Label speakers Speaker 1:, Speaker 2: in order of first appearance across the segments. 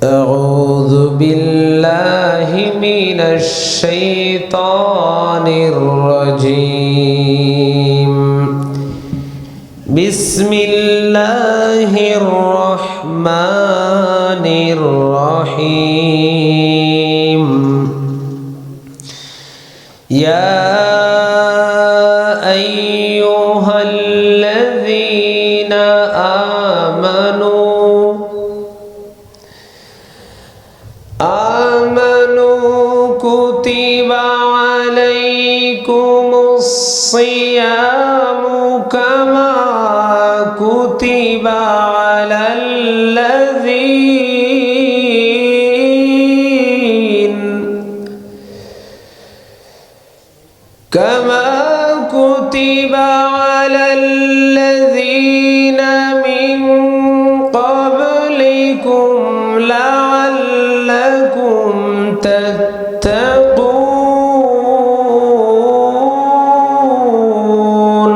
Speaker 1: أعوذ بالله من الشيطان الرجيم بسم الله الرحمن الرحيم يا أيها الذين آمنوا كتب عليكم الصيام كما كتب على الذين من قبلكم لعلكم تتقون.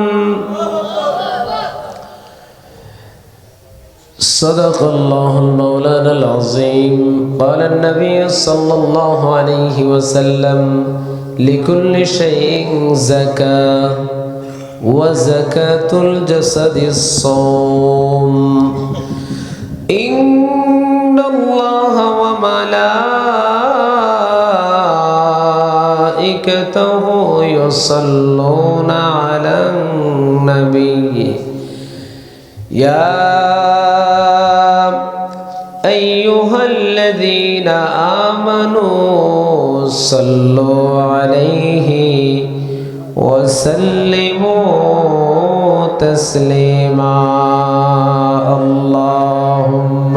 Speaker 1: صدق الله المولانا العظيم. قال النبي صلى الله عليه وسلم لكل شيء زكاة وزكاة الجسد الصوم. إن الله وملائكته يصلون على النبي يا أيها الذين آمنوا صلوا عليه وسلموا تسليما. اللهم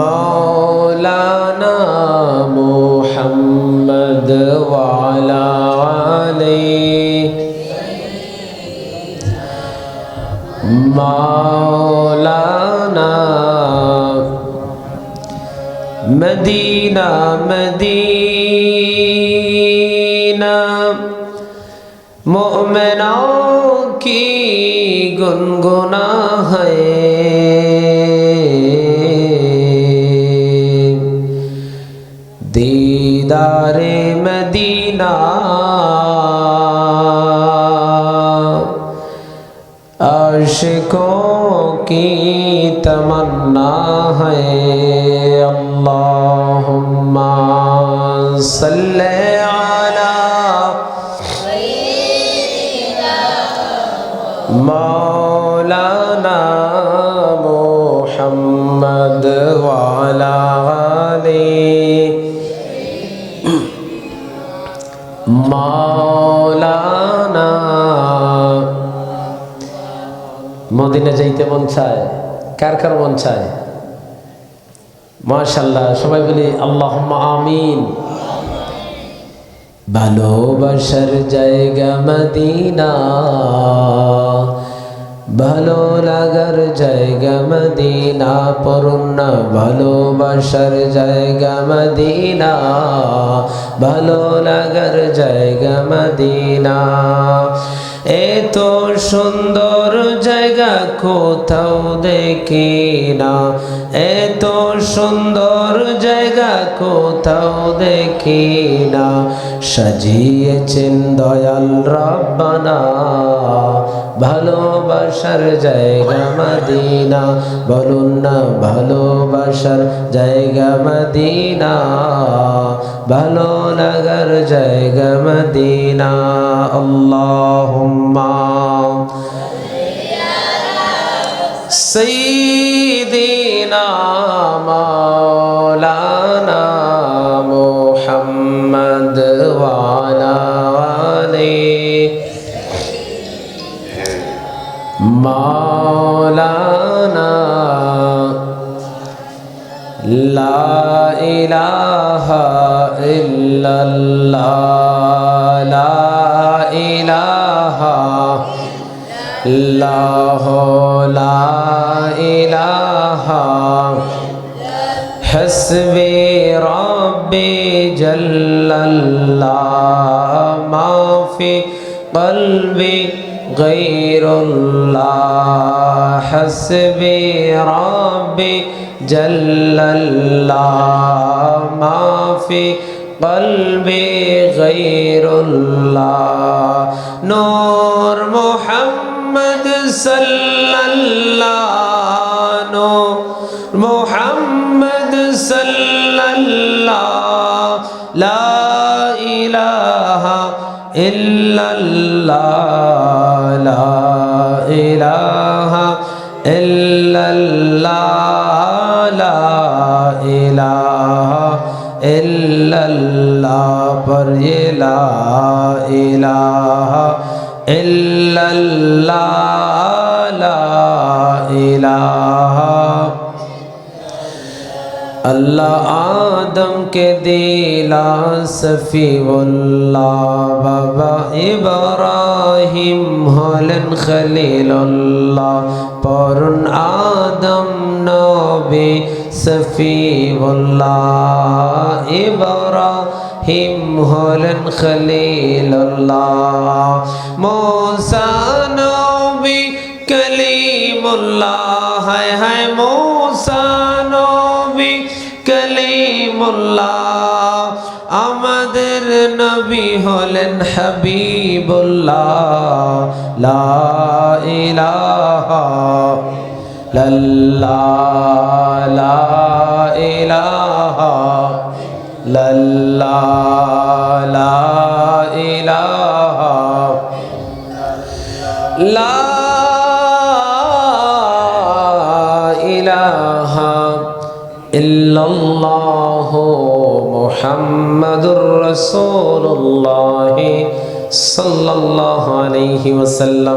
Speaker 1: مولانا محمد وعلى آله مولانا Medina Medina मोमिनों की गुनगुना है दीदारे मदीना आशिकों की तमन्ना है। अल्लाहुम्मा सल्ले अला मौलाना मुहम्मद व अला आलिहि मौलाना। মদিনা যাইতে মন চায়? কার কার মন চায়? মাশাআল্লাহ, সবাই বলি আল্লাহুম্মা আমিন। ভালোবাসার জায়গা মদিনা, ভালো লাগার জায়গা মদিনা। পড়ুন না, ভালোবাসার জায়গা মদিনা, ভালো লাগার জায়গা মদিনা। এত সুন্দর জায়গা কোথাও দেখি না, এত সুন্দর জায়গা কোথাও দেখি না। সাজিয়েছেন দয়াল রব্বানা, ভালোবাসার জায়গা মদিনা। বলুন না, ভালোবাসার জায়গা মদিনা, ভালো লাগার জায়গা মদিনা। আল্লাহুম্মা সাইয়্যিদিনা মাওলানা মুহাম্মদ ওয়া আলা আলিহি মাওলানা। লা ইলাহা ইল্লাল্লাহ, লা ইলাহা ইল্লাল্লাহ, লা ইলাহা হাসবি রাব্বি জাল্লাল্লাহ। মা ফি কলবি गैरुल्लाह हस्बी रब्बी जल्लल्लाह माफी क़ल्बी गैरुल्लाह नूर मुहम्मद सल्लल्लाह नूर मुहम्मद सल्लल्लाह ला इलाहा इल्लल्लाह ला इलाहा इल्लल्लाह ला इलाहा इल्लल्लाह पर ये ला इलाहा इल्लल्लाह ला इलाहा अल्लाह आदम के दिला सफ़ीउल्लाह बाबा इब्राहिम हलन खलीलुल्लाह परुन आदम नबी सफ़ीउल्लाह इब्राहिम हलन खलीलुल्लाह मूसा नबी कलीमुल्लाह है मूसा नबी कलीमुल्लाह আমাদের নবী হলেন হাবিবুল্লাহ লা ইলাহা ইল্লাল্লাহ লা ইলাহা ইল্লাল্লাহ লা ইলাহা লা ইলাহা ইল্লাল্লাহ মুহাম্মাদুর রাসূলুল্লাহ সাল্লাল্লাহু আলাইহি ওয়াসাল্লাম।